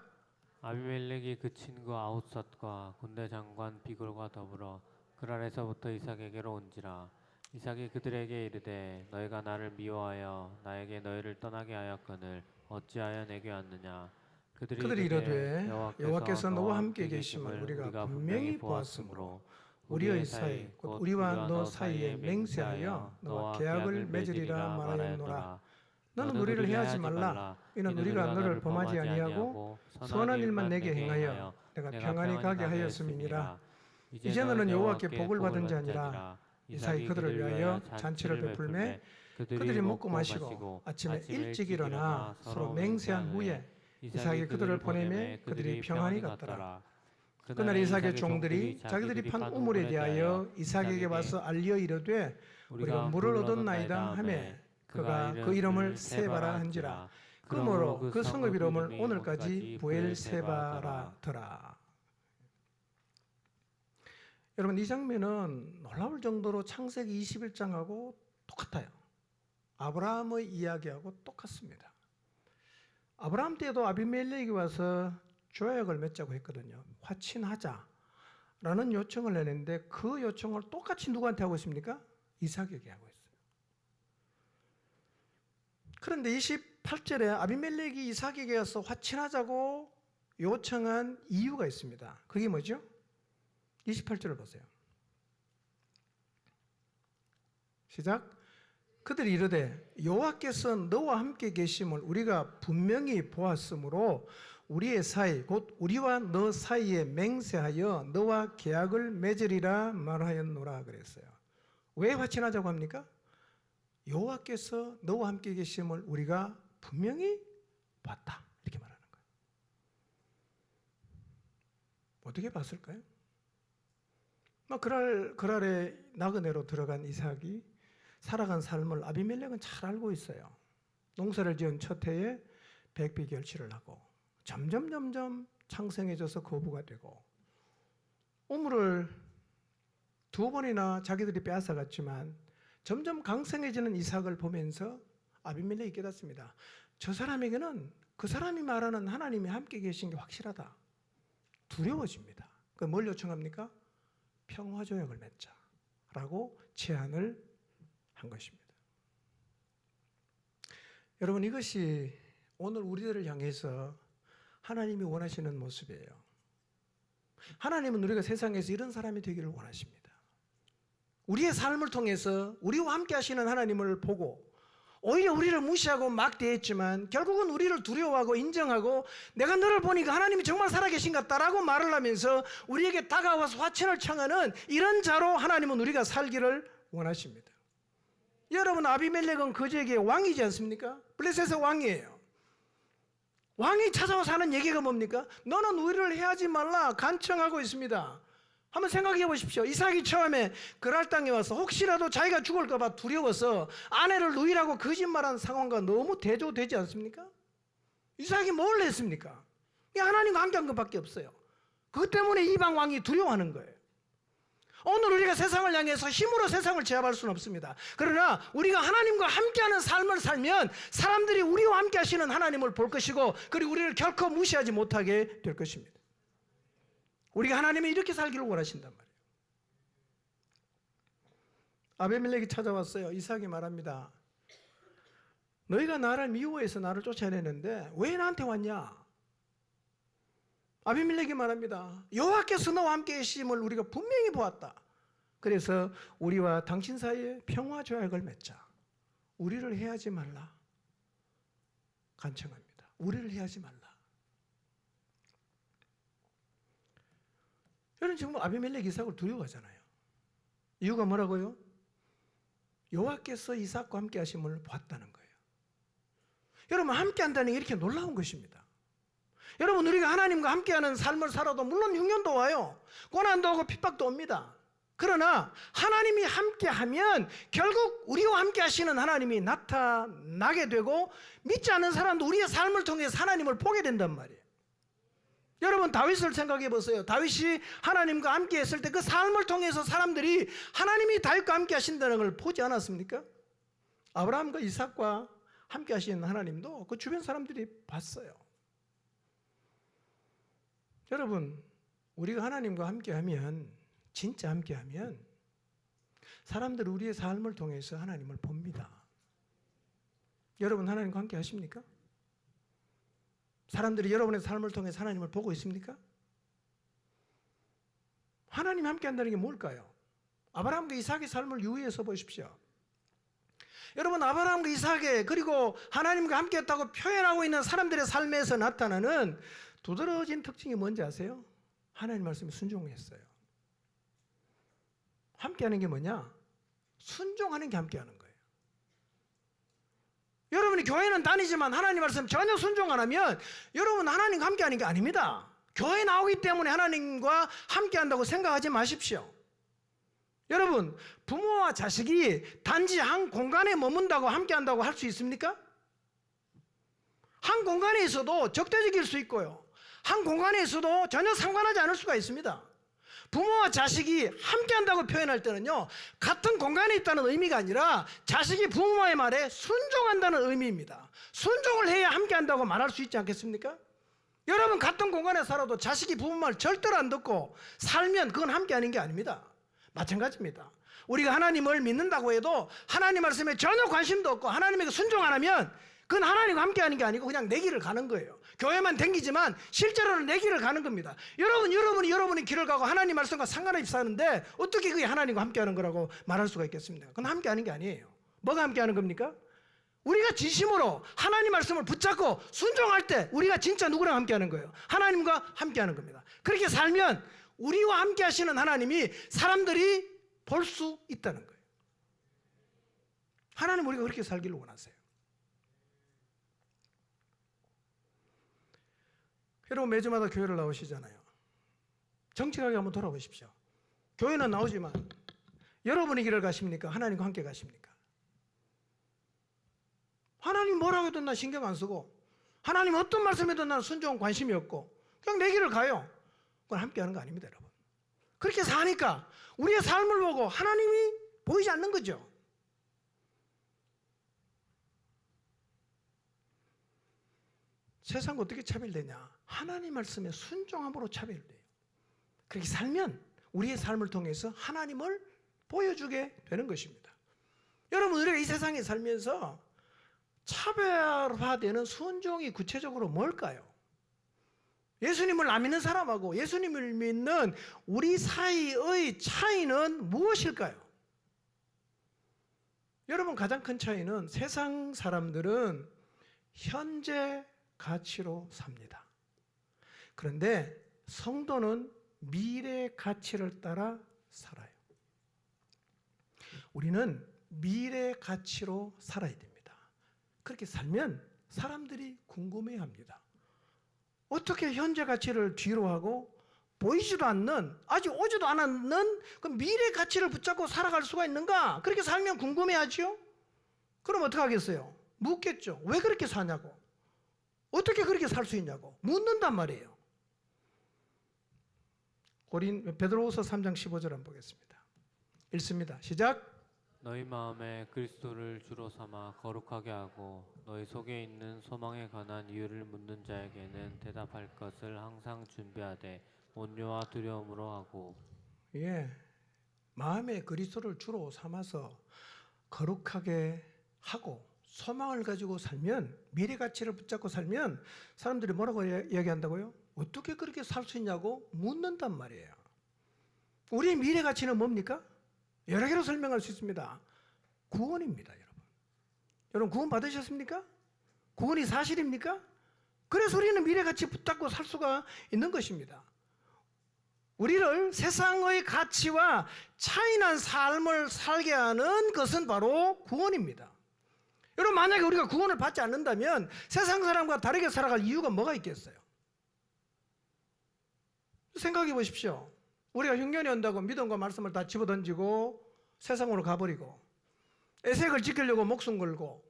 아비멜렉이 그 친구 아웃삿과 군대 장관 비골과 더불어 그랄에서부터 이삭에게로 온지라. 이삭이 그들에게 이르되 너희가 나를 미워하여 나에게 너희를 떠나게 하였거늘 어찌하여 내게 왔느냐. 그들이 이르되 여호와께서 너와 함께 계심을 우리가 분명히 보았으므로 우리의 사이 곧 우리와 너 사이에 맹세하여 너와 계약을 맺으리라 말하였노라. 너는 우리를 해하지 말라. 이는 우리가 너를 범하지 아니하고 선한 일만 내게 행하여 내가 평안히 가게 하였음이니라. 이제 너는 여호와께 복을 받은 자니라. 이삭이 그들을 위하여 잔치를 베풀매 그들이 먹고 마시고 아침에 일찍 일어나 서로 맹세한 후에 이삭이 그들을 보내매 그들이 평안히 갔더라. 그날 이삭의 종들이 자기들이 판 우물에 대하여 이삭에게 와서 알려 이르되 우리가 물을 얻었나이다 하매 그가 그 이름을 세바라 한지라. 그러므로 그 성읍 이름을 오늘까지 브엘세바라 더라. 여러분, 이 장면은 놀라울 정도로 창세기 21장하고 똑같아요. 아브라함의 이야기하고 똑같습니다. 아브라함 때도 아비멜렉이 와서 조약을 맺자고 했거든요. 화친하자라는 요청을 내는데 그 요청을 똑같이 누구한테 하고 있습니까? 이삭에게 하고 있어요. 그런데 28절에 아비멜렉이 이삭에게 와서 화친하자고 요청한 이유가 있습니다. 그게 뭐죠? 28절을 보세요. 시작. 그들이 이르되 여호와께서 너와 함께 계심을 우리가 분명히 보았으므로 우리의 사이 곧 우리와 너 사이에 맹세하여 너와 계약을 맺으리라 말하였노라 그랬어요. 왜 화친하자고 합니까? 여호와께서 너와 함께 계심을 우리가 분명히 봤다 이렇게 말하는 거예요. 어떻게 봤을까요? 그랄에 나그네로 들어간 이삭이 살아간 삶을 아비멜렉은 잘 알고 있어요. 농사를 지은 첫 해에 백비결실을 하고 점점 창성해져서 거부가 되고 우물을 2번이나 자기들이 빼앗아갔지만 점점 강성해지는 이삭을 보면서 아비멜렉이 깨닫습니다. 저 사람에게는 그 사람이 말하는 하나님이 함께 계신 게 확실하다. 두려워집니다. 그럼 뭘 요청합니까? 평화조약을 맺자라고 제안을 한 것입니다. 여러분, 이것이 오늘 우리들을 향해서 하나님이 원하시는 모습이에요. 하나님은 우리가 세상에서 이런 사람이 되기를 원하십니다. 우리의 삶을 통해서 우리와 함께 하시는 하나님을 보고 오히려 우리를 무시하고 막 대했지만 결국은 우리를 두려워하고 인정하고 내가 너를 보니까 하나님이 정말 살아계신 것 같다라고 말을 하면서 우리에게 다가와서 화친을 청하는 이런 자로 하나님은 우리가 살기를 원하십니다. 여러분, 아비멜렉은 거지에게 왕이지 않습니까? 블레셋의 왕이에요. 왕이 찾아와서 하는 얘기가 뭡니까? 너는 우리를 해하지 말라 간청하고 있습니다. 한번 생각해 보십시오. 이삭이 처음에 그랄 땅에 와서 혹시라도 자기가 죽을까 봐 두려워서 아내를 누이라고 거짓말한 상황과 너무 대조되지 않습니까? 이삭이 뭘 했습니까? 하나님과 함께한 것밖에 없어요. 그것 때문에 이방 왕이 두려워하는 거예요. 오늘 우리가 세상을 향해서 힘으로 세상을 제압할 수는 없습니다. 그러나 우리가 하나님과 함께하는 삶을 살면 사람들이 우리와 함께 하시는 하나님을 볼 것이고 그리고 우리를 결코 무시하지 못하게 될 것입니다. 우리가 하나님이 이렇게 살기를 원하신단 말이에요. 아비멜렉이 찾아왔어요. 이삭이 말합니다. 너희가 나를 미워해서 나를 쫓아내는데 왜 나한테 왔냐? 아비멜렉이 말합니다. 여호와께서 너와 함께 계심을 우리가 분명히 보았다. 그래서 우리와 당신 사이에 평화 조약을 맺자. 우리를 해하지 말라. 간청합니다. 우리를 해하지 말라. 여러분 지금 아비멜렉 이삭을 두려워하잖아요. 이유가 뭐라고요? 여호와께서 이삭과 함께 하심을 봤다는 거예요. 여러분 함께 한다는 게 이렇게 놀라운 것입니다. 여러분 우리가 하나님과 함께하는 삶을 살아도 물론 흉년도 와요. 고난도 오고 핍박도 옵니다. 그러나 하나님이 함께하면 결국 우리와 함께 하시는 하나님이 나타나게 되고 믿지 않는 사람도 우리의 삶을 통해서 하나님을 보게 된단 말이에요. 여러분 다윗을 생각해 보세요. 다윗이 하나님과 함께 했을 때 그 삶을 통해서 사람들이 하나님이 다윗과 함께 하신다는 걸 보지 않았습니까? 아브라함과 이삭과 함께 하시는 하나님도 그 주변 사람들이 봤어요. 여러분 우리가 하나님과 함께하면 진짜 함께하면 사람들 우리의 삶을 통해서 하나님을 봅니다. 여러분 하나님과 함께 하십니까? 사람들이 여러분의 삶을 통해서 하나님을 보고 있습니까? 하나님 함께 한다는 게 뭘까요? 아브라함과 이삭의 삶을 유의해서 보십시오. 여러분 아브라함과 이삭의 그리고 하나님과 함께 했다고 표현하고 있는 사람들의 삶에서 나타나는 두드러진 특징이 뭔지 아세요? 하나님 말씀에 순종했어요. 함께하는 게 뭐냐? 순종하는 게 함께하는 거예요. 여러분이 교회는 다니지만 하나님 말씀 전혀 순종 안 하면 여러분 하나님과 함께하는 게 아닙니다. 교회 나오기 때문에 하나님과 함께한다고 생각하지 마십시오. 여러분 부모와 자식이 단지 한 공간에 머문다고 함께한다고 할 수 있습니까? 한 공간에 있어도 적대적일 수 있고요. 한 공간에 있어도 전혀 상관하지 않을 수가 있습니다. 부모와 자식이 함께한다고 표현할 때는요, 같은 공간에 있다는 의미가 아니라 자식이 부모의 말에 순종한다는 의미입니다. 순종을 해야 함께한다고 말할 수 있지 않겠습니까? 여러분 같은 공간에 살아도 자식이 부모 말 절대로 안 듣고 살면 그건 함께하는 게 아닙니다. 마찬가지입니다. 우리가 하나님을 믿는다고 해도 하나님 말씀에 전혀 관심도 없고 하나님에게 순종 안 하면 그건 하나님과 함께하는 게 아니고 그냥 내 길을 가는 거예요. 교회만 댕기지만 실제로는 내 길을 가는 겁니다. 여러분이 길을 가고 하나님 말씀과 상관없이 사는데 어떻게 그게 하나님과 함께하는 거라고 말할 수가 있겠습니까? 그건 함께하는 게 아니에요. 뭐가 함께하는 겁니까? 우리가 진심으로 하나님 말씀을 붙잡고 순종할 때 우리가 진짜 누구랑 함께하는 거예요? 하나님과 함께하는 겁니다. 그렇게 살면 우리와 함께 하시는 하나님이 사람들이 볼 수 있다는 거예요. 하나님 우리가 그렇게 살기를 원하세요. 여러분 매주마다 교회를 나오시잖아요. 정직하게 한번 돌아보십시오. 교회는 나오지만 여러분의 길을 가십니까? 하나님과 함께 가십니까? 하나님 뭐라고 해도 나 신경 안 쓰고 하나님 어떤 말씀에도 나는 순종 관심이 없고 그냥 내 길을 가요. 그건 함께하는 거 아닙니다, 여러분. 그렇게 사니까 우리의 삶을 보고 하나님이 보이지 않는 거죠. 세상과 어떻게 차별되냐? 하나님 말씀에 순종함으로 차별돼요. 그렇게 살면 우리의 삶을 통해서 하나님을 보여주게 되는 것입니다. 여러분 우리가 이 세상에 살면서 차별화되는 순종이 구체적으로 뭘까요? 예수님을 안 믿는 사람하고 예수님을 믿는 우리 사이의 차이는 무엇일까요? 여러분 가장 큰 차이는 세상 사람들은 현재 가치로 삽니다. 그런데 성도는 미래 가치를 따라 살아요. 우리는 미래 가치로 살아야 됩니다. 그렇게 살면 사람들이 궁금해합니다. 어떻게 현재 가치를 뒤로 하고 보이지도 않는 아직 오지도 않았는 그 미래 가치를 붙잡고 살아갈 수가 있는가? 그렇게 살면 궁금해하죠? 그럼 어떻게 하겠어요? 묻겠죠. 왜 그렇게 사냐고. 어떻게 그렇게 살 수 있냐고 묻는단 말이에요. 베드로후서 3장 15절 한번 보겠습니다. 읽습니다. 시작. 너희 마음에 그리스도를 주로 삼아 거룩하게 하고 너희 속에 있는 소망에 관한 이유를 묻는 자에게는 대답할 것을 항상 준비하되 온유와 두려움으로 하고. 예, 마음에 그리스도를 주로 삼아서 거룩하게 하고 소망을 가지고 살면, 미래 가치를 붙잡고 살면 사람들이 뭐라고 이야기한다고요? 어떻게 그렇게 살 수 있냐고 묻는단 말이에요. 우리의 미래 가치는 뭡니까? 여러 개로 설명할 수 있습니다. 구원입니다, 여러분. 여러분 구원 받으셨습니까? 구원이 사실입니까? 그래서 우리는 미래 가치 붙잡고 살 수가 있는 것입니다. 우리를 세상의 가치와 차이난 삶을 살게 하는 것은 바로 구원입니다. 여러분 만약에 우리가 구원을 받지 않는다면 세상 사람과 다르게 살아갈 이유가 뭐가 있겠어요? 생각해 보십시오. 우리가 흉년이 온다고 믿음과 말씀을 다 집어던지고 세상으로 가버리고 애색을 지키려고 목숨 걸고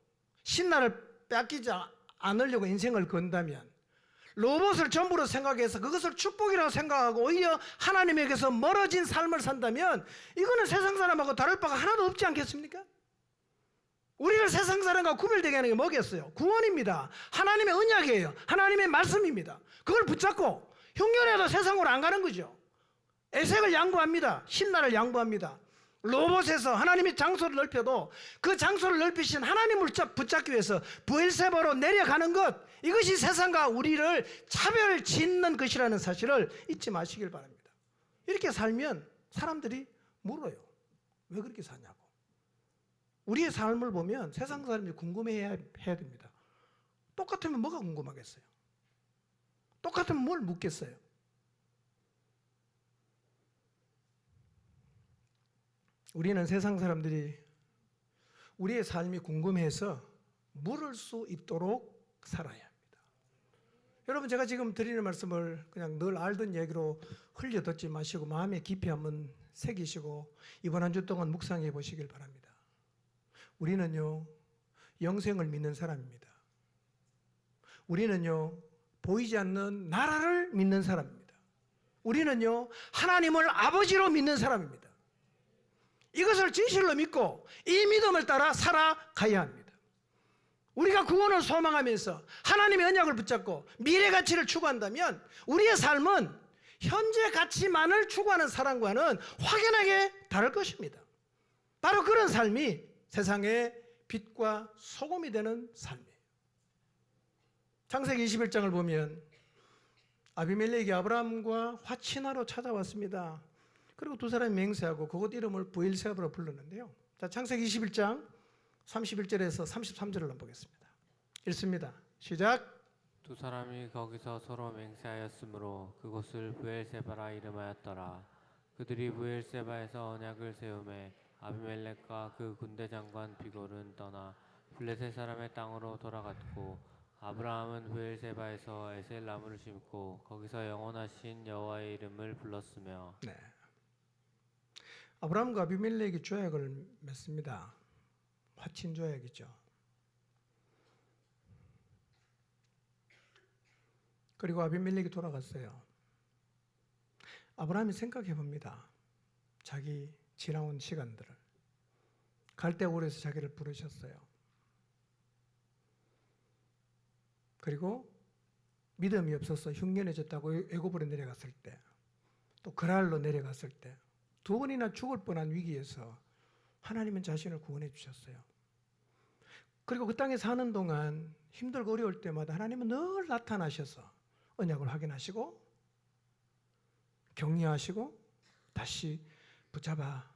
신나를 뺏기지 않으려고 인생을 건다면, 로봇을 전부로 생각해서 그것을 축복이라고 생각하고 오히려 하나님에게서 멀어진 삶을 산다면 이거는 세상 사람하고 다를 바가 하나도 없지 않겠습니까? 우리를 세상 사람과 구별되게 하는 게 뭐겠어요? 구원입니다. 하나님의 언약이에요. 하나님의 말씀입니다. 그걸 붙잡고 흉년에도 세상으로 안 가는 거죠. 애색을 양보합니다. 신나를 양보합니다. 로봇에서 하나님이 장소를 넓혀도 그 장소를 넓히신 하나님을 붙잡기 위해서 브엘세바로 내려가는 것, 이것이 세상과 우리를 차별 짓는 것이라는 사실을 잊지 마시길 바랍니다. 이렇게 살면 사람들이 물어요. 왜 그렇게 사냐고. 우리의 삶을 보면 세상 사람들이 궁금해해야 됩니다. 똑같으면 뭐가 궁금하겠어요? 똑같으면 뭘 묻겠어요? 우리는 세상 사람들이 우리의 삶이 궁금해서 물을 수 있도록 살아야 합니다. 여러분 제가 지금 드리는 말씀을 그냥 늘 알던 얘기로 흘려 듣지 마시고 마음에 깊이 한번 새기시고 이번 한 주 동안 묵상해 보시길 바랍니다. 우리는요 영생을 믿는 사람입니다. 우리는요 보이지 않는 나라를 믿는 사람입니다. 우리는요 하나님을 아버지로 믿는 사람입니다. 이것을 진실로 믿고 이 믿음을 따라 살아가야 합니다. 우리가 구원을 소망하면서 하나님의 언약을 붙잡고 미래 가치를 추구한다면 우리의 삶은 현재 가치만을 추구하는 사람과는 확연하게 다를 것입니다. 바로 그런 삶이 세상의 빛과 소금이 되는 삶이에요. 창세기 21장을 보면 아비멜렉이 아브라함과 화친하러 찾아왔습니다. 그리고 두 사람이 맹세하고 그곳 이름을 브엘세바로 불렀는데요. 자, 창세기 21장 31절에서 33절을 한번 보겠습니다. 읽습니다. 시작. 두 사람이 거기서 서로 맹세하였으므로 그곳을 브엘세바라 이름하였더라. 그들이 브엘세바에서 언약을 세우매 아비멜렉과 그 군대 장관 비골은 떠나 블레셋 사람의 땅으로 돌아갔고 아브라함은 브엘세바에서 에셀 나무를 심고 거기서 영원하신 여호와의 이름을 불렀으며. 네. 아브라함과 아비멜렉이 조약을 맺습니다. 화친 조약이죠. 그리고 아비멜렉이 돌아갔어요. 아브라함이 생각해 봅니다. 자기 지나온 시간들을. 갈대고리에서 자기를 부르셨어요. 그리고 믿음이 없어서 흉년해졌다고 애굽으로 내려갔을 때, 또 그랄로 내려갔을 때 두 번이나 죽을 뻔한 위기에서 하나님은 자신을 구원해 주셨어요. 그리고 그 땅에 사는 동안 힘들고 어려울 때마다 하나님은 늘 나타나셔서 언약을 확인하시고 격려하시고 다시 붙잡아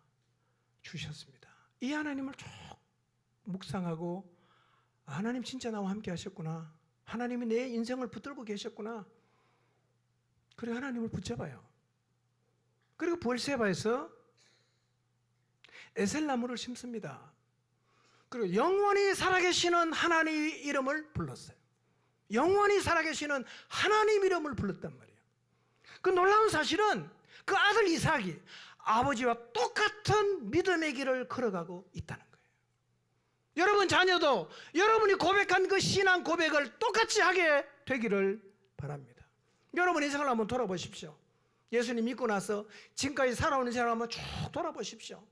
주셨습니다. 이 하나님을 쭉 묵상하고 하나님 진짜 나와 함께 하셨구나. 하나님이 내 인생을 붙들고 계셨구나. 그래 하나님을 붙잡아요. 그리고 브엘세바에서 에셀나무를 심습니다. 그리고 영원히 살아계시는 하나님의 이름을 불렀어요. 영원히 살아계시는 하나님 이름을 불렀단 말이에요. 그 놀라운 사실은 그 아들 이삭이 아버지와 똑같은 믿음의 길을 걸어가고 있다는 거예요. 여러분 자녀도 여러분이 고백한 그 신앙 고백을 똑같이 하게 되기를 바랍니다. 여러분 인생을 한번 돌아보십시오. 예수님 믿고 나서 지금까지 살아오는 생활을 한번 쭉 돌아보십시오.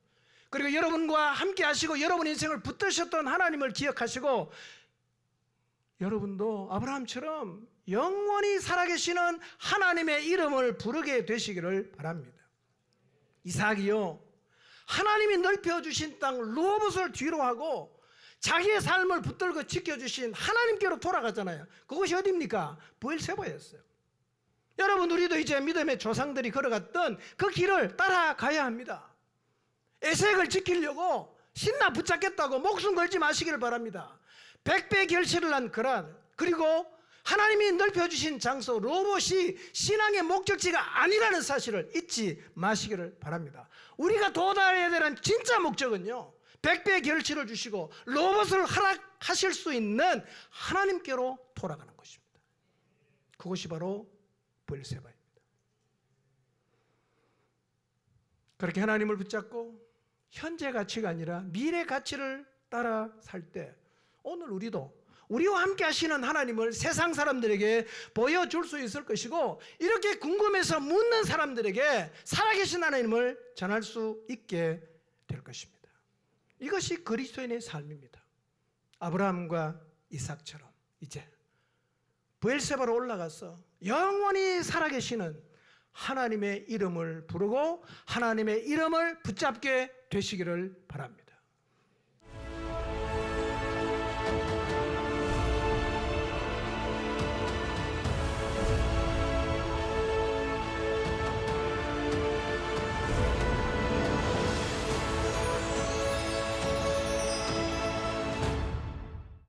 그리고 여러분과 함께 하시고 여러분 인생을 붙드셨던 하나님을 기억하시고 여러분도 아브라함처럼 영원히 살아계시는 하나님의 이름을 부르게 되시기를 바랍니다. 이삭이요 하나님이 넓혀주신 땅 로봇을 뒤로 하고 자기의 삶을 붙들고 지켜주신 하나님께로 돌아가잖아요. 그것이 어디입니까? 브엘세바였어요. 여러분, 우리도 이제 믿음의 조상들이 걸어갔던 그 길을 따라가야 합니다. 에색을 지키려고 신나 붙잡겠다고 목숨 걸지 마시기를 바랍니다. 100배 결실을 한 거란, 그리고 하나님이 넓혀주신 장소 로봇이 신앙의 목적지가 아니라는 사실을 잊지 마시기를 바랍니다. 우리가 도달해야 되는 진짜 목적은요, 100배 결실을 주시고 로봇을 허락하실 수 있는 하나님께로 돌아가는 것입니다. 그것이 바로 브엘세바입니다. 그렇게 하나님을 붙잡고 현재 가치가 아니라 미래 가치를 따라 살 때, 오늘 우리도 우리와 함께 하시는 하나님을 세상 사람들에게 보여줄 수 있을 것이고, 이렇게 궁금해서 묻는 사람들에게 살아계신 하나님을 전할 수 있게 될 것입니다. 이것이 그리스도인의 삶입니다. 아브라함과 이삭처럼 이제 브엘세바로 올라가서 영원히 살아계시는 하나님의 이름을 부르고 하나님의 이름을 붙잡게 되시기를 바랍니다.